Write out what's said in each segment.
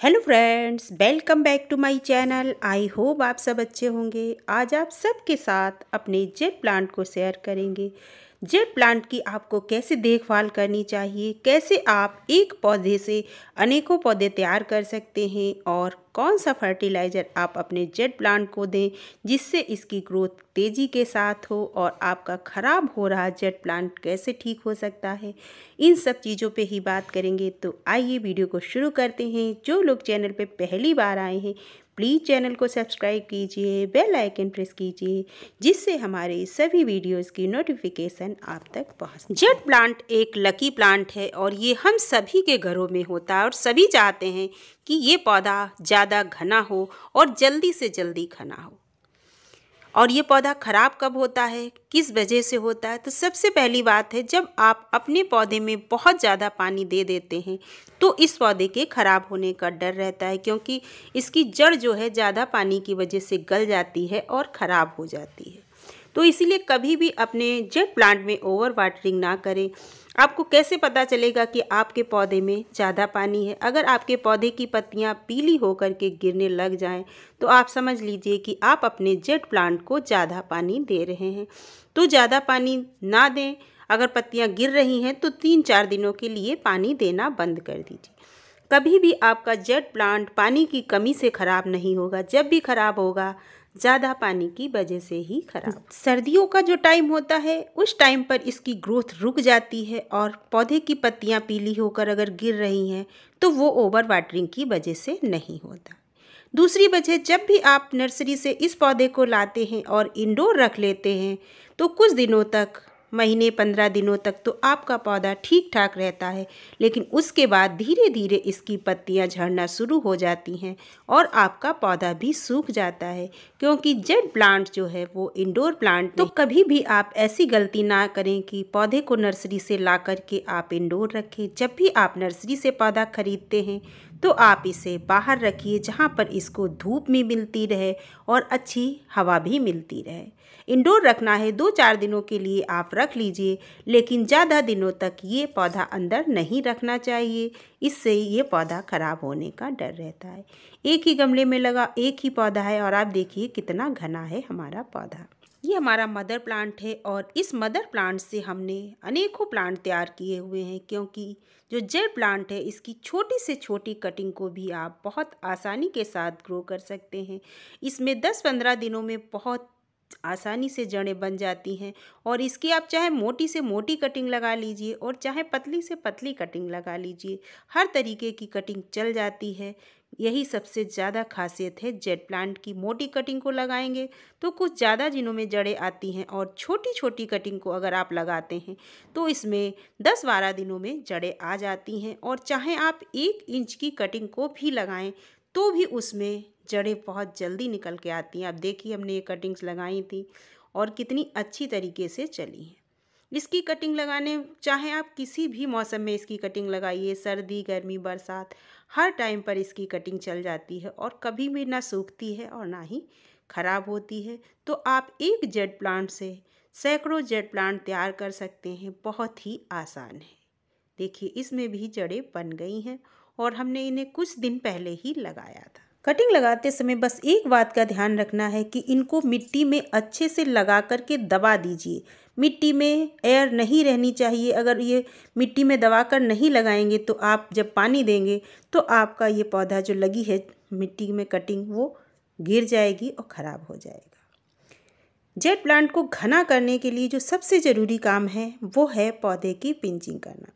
Hello friends, welcome back to my channel. I hope आप सब अच्छे होंगे। आज आप सबके साथ अपने जेट प्लांट को शेयर करेंगे। जेट प्लांट की आपको कैसे देखभाल करनी चाहिए, कैसे आप एक पौधे से अनेकों पौधे तैयार कर सकते हैं और कौन सा फर्टिलाइज़र आप अपने जेट प्लांट को दें जिससे इसकी ग्रोथ तेज़ी के साथ हो और आपका ख़राब हो रहा जेट प्लांट कैसे ठीक हो सकता है, इन सब चीज़ों पे ही बात करेंगे। तो आइए वीडियो को शुरू करते हैं। जो लोग चैनल पे पहली बार आए हैं प्लीज़ चैनल को सब्सक्राइब कीजिए, बेल आइकन प्रेस कीजिए जिससे हमारे सभी वीडियोस की नोटिफिकेशन आप तक पहुंच। जेट प्लांट एक लकी प्लांट है और ये हम सभी के घरों में होता है और सभी चाहते हैं कि ये पौधा ज़्यादा घना हो और जल्दी से जल्दी घना हो। और ये पौधा ख़राब कब होता है, किस वजह से होता है? तो सबसे पहली बात है, जब आप अपने पौधे में बहुत ज़्यादा पानी दे देते हैं तो इस पौधे के ख़राब होने का डर रहता है, क्योंकि इसकी जड़ जो है ज़्यादा पानी की वजह से गल जाती है और ख़राब हो जाती है। तो इसीलिए कभी भी अपने जेट प्लांट में ओवर वाटरिंग ना करें। आपको कैसे पता चलेगा कि आपके पौधे में ज़्यादा पानी है? अगर आपके पौधे की पत्तियां पीली होकर के गिरने लग जाएं तो आप समझ लीजिए कि आप अपने जेट प्लांट को ज़्यादा पानी दे रहे हैं। तो ज़्यादा पानी ना दें। अगर पत्तियां गिर रही हैं तो 3-4 दिनों के लिए पानी देना बंद कर दीजिए। कभी भी आपका जेट प्लांट पानी की कमी से ख़राब नहीं होगा। जब भी ख़राब होगा ज़्यादा पानी की वजह से ही खराब। सर्दियों का जो टाइम होता है उस टाइम पर इसकी ग्रोथ रुक जाती है और पौधे की पत्तियां पीली होकर अगर गिर रही हैं तो वो ओवर वाटरिंग की वजह से नहीं होता। दूसरी वजह, जब भी आप नर्सरी से इस पौधे को लाते हैं और इंडोर रख लेते हैं तो कुछ दिनों तक, महीने 15 दिनों तक तो आपका पौधा ठीक ठाक रहता है, लेकिन उसके बाद धीरे धीरे इसकी पत्तियां झड़ना शुरू हो जाती हैं और आपका पौधा भी सूख जाता है, क्योंकि जेट प्लांट जो है वो इंडोर प्लांट। तो कभी भी आप ऐसी गलती ना करें कि पौधे को नर्सरी से ला करके आप इंडोर रखें। जब भी आप नर्सरी से पौधा खरीदते हैं तो आप इसे बाहर रखिए जहाँ पर इसको धूप भी मिलती रहे और अच्छी हवा भी मिलती रहे। इंडोर रखना है 2-4 दिनों के लिए आप रख लीजिए, लेकिन ज़्यादा दिनों तक ये पौधा अंदर नहीं रखना चाहिए। इससे ये पौधा ख़राब होने का डर रहता है। एक ही गमले में लगा एक ही पौधा है और आप देखिए कितना घना है हमारा पौधा। ये हमारा मदर प्लांट है और इस मदर प्लांट से हमने अनेकों प्लांट तैयार किए हुए हैं, क्योंकि जो जेट प्लांट है इसकी छोटी से छोटी कटिंग को भी आप बहुत आसानी के साथ ग्रो कर सकते हैं। इसमें 10-15 दिनों में बहुत आसानी से जड़ें बन जाती हैं और इसकी आप चाहे मोटी से मोटी कटिंग लगा लीजिए और चाहे पतली से पतली कटिंग लगा लीजिए, हर तरीके की कटिंग चल जाती है। यही सबसे ज़्यादा खासियत है जेट प्लांट की। मोटी कटिंग को लगाएंगे तो कुछ ज़्यादा दिनों में जड़ें आती हैं और छोटी छोटी कटिंग को अगर आप लगाते हैं तो इसमें 10-12 दिनों में जड़ें आ जाती हैं। और चाहे आप 1 इंच की कटिंग को भी लगाएं तो भी उसमें जड़ें बहुत जल्दी निकल के आती हैं। अब देखिए हमने ये कटिंग्स लगाई थी और कितनी अच्छी तरीके से चली हैं। इसकी कटिंग लगाने चाहे आप किसी भी मौसम में इसकी कटिंग लगाइए, सर्दी, गर्मी, बरसात, हर टाइम पर इसकी कटिंग चल जाती है और कभी भी ना सूखती है और ना ही ख़राब होती है। तो आप एक जेट प्लांट से सैकड़ों जेट प्लांट तैयार कर सकते हैं। बहुत ही आसान है। देखिए इसमें भी जड़ें बन गई हैं और हमने इन्हें कुछ दिन पहले ही लगाया था। कटिंग लगाते समय बस एक बात का ध्यान रखना है कि इनको मिट्टी में अच्छे से लगा करके दबा दीजिए। मिट्टी में एयर नहीं रहनी चाहिए। अगर ये मिट्टी में दबा कर नहीं लगाएंगे तो आप जब पानी देंगे तो आपका ये पौधा जो लगी है मिट्टी में कटिंग वो गिर जाएगी और ख़राब हो जाएगा। जेट प्लांट को घना करने के लिए जो सबसे ज़रूरी काम है वो है पौधे की पिंचिंग करना।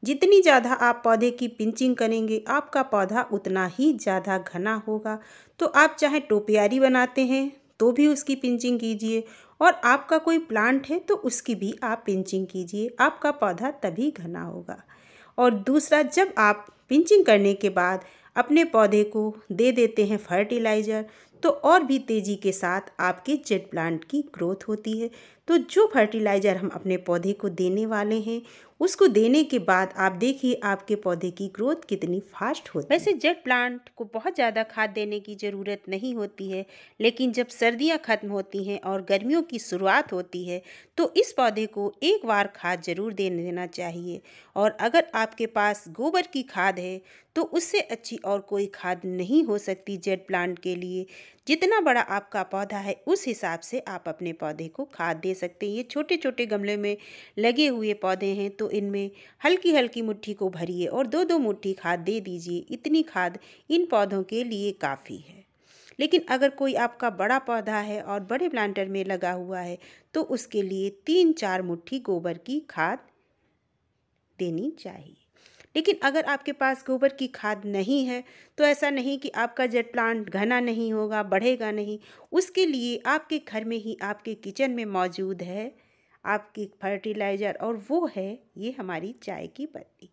जितनी ज़्यादा आप पौधे की पिंचिंग करेंगे आपका पौधा उतना ही ज़्यादा घना होगा। तो आप चाहे टोपियारी बनाते हैं तो भी उसकी पिंचिंग कीजिए और आपका कोई प्लांट है तो उसकी भी आप पिंचिंग कीजिए, आपका पौधा तभी घना होगा। और दूसरा, जब आप पिंचिंग करने के बाद अपने पौधे को दे देते हैं फर्टिलाइज़र तो और भी तेज़ी के साथ आपके जेट प्लांट की ग्रोथ होती है। तो जो फर्टिलाइज़र हम अपने पौधे को देने वाले हैं उसको देने के बाद आप देखिए आपके पौधे की ग्रोथ कितनी फास्ट होती है। वैसे जेट प्लांट को बहुत ज़्यादा खाद देने की ज़रूरत नहीं होती है, लेकिन जब सर्दियां ख़त्म होती हैं और गर्मियों की शुरुआत होती है तो इस पौधे को एक बार खाद ज़रूर दे देना चाहिए। और अगर आपके पास गोबर की खाद है तो उससे अच्छी और कोई खाद नहीं हो सकती जेट प्लांट के लिए। जितना बड़ा आपका पौधा है उस हिसाब से आप अपने पौधे को खाद दे सकते हैं। ये छोटे छोटे गमले में लगे हुए पौधे हैं तो इनमें हल्की हल्की मुट्ठी को भरिए और 2-2 मुट्ठी खाद दे दीजिए। इतनी खाद इन पौधों के लिए काफ़ी है। लेकिन अगर कोई आपका बड़ा पौधा है और बड़े प्लांटर में लगा हुआ है तो उसके लिए 3-4 मुट्ठी गोबर की खाद देनी चाहिए। लेकिन अगर आपके पास गोबर की खाद नहीं है तो ऐसा नहीं कि आपका जेट प्लांट घना नहीं होगा, बढ़ेगा नहीं। उसके लिए आपके घर में ही आपके किचन में मौजूद है आपकी फर्टिलाइज़र, और वो है ये हमारी चाय की पत्ती।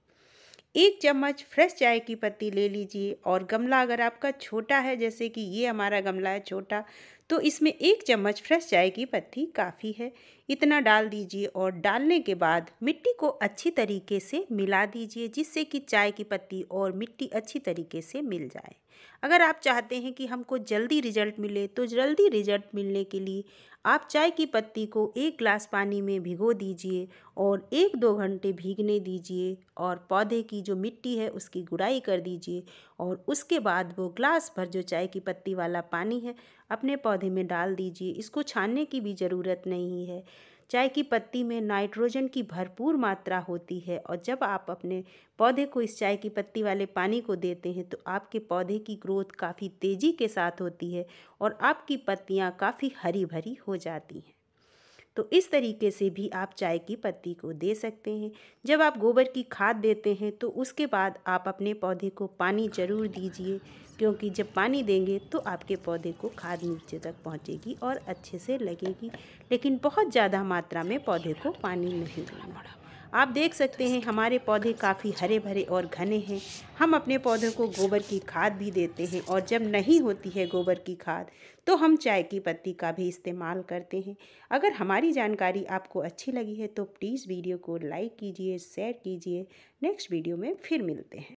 1 चम्मच फ्रेश चाय की पत्ती ले लीजिए। और गमला अगर आपका छोटा है, जैसे कि ये हमारा गमला है छोटा, तो इसमें 1 चम्मच फ्रेश चाय की पत्ती काफ़ी है। इतना डाल दीजिए और डालने के बाद मिट्टी को अच्छी तरीके से मिला दीजिए, जिससे कि चाय की पत्ती और मिट्टी अच्छी तरीके से मिल जाए। अगर आप चाहते हैं कि हमको जल्दी रिजल्ट मिले तो जल्दी रिजल्ट मिलने के लिए आप चाय की पत्ती को 1 ग्लास पानी में भिगो दीजिए और 1-2 घंटे भीगने दीजिए और पौधे की जो मिट्टी है उसकी गुड़ाई कर दीजिए। और उसके बाद वो ग्लास भर जो चाय की पत्ती वाला पानी है अपने पौधे में डाल दीजिए। इसको छानने की भी ज़रूरत नहीं है। चाय की पत्ती में नाइट्रोजन की भरपूर मात्रा होती है और जब आप अपने पौधे को इस चाय की पत्ती वाले पानी को देते हैं तो आपके पौधे की ग्रोथ काफ़ी तेज़ी के साथ होती है और आपकी पत्तियां काफ़ी हरी भरी हो जाती हैं। तो इस तरीके से भी आप चाय की पत्ती को दे सकते हैं। जब आप गोबर की खाद देते हैं तो उसके बाद आप अपने पौधे को पानी ज़रूर दीजिए, क्योंकि जब पानी देंगे तो आपके पौधे को खाद नीचे तक पहुंचेगी और अच्छे से लगेगी। लेकिन बहुत ज़्यादा मात्रा में पौधे को पानी नहीं देना। आप देख सकते हैं हमारे पौधे काफ़ी हरे भरे और घने हैं। हम अपने पौधों को गोबर की खाद भी देते हैं और जब नहीं होती है गोबर की खाद तो हम चाय की पत्ती का भी इस्तेमाल करते हैं। अगर हमारी जानकारी आपको अच्छी लगी है तो प्लीज़ वीडियो को लाइक कीजिए, शेयर कीजिए। नेक्स्ट वीडियो में फिर मिलते हैं।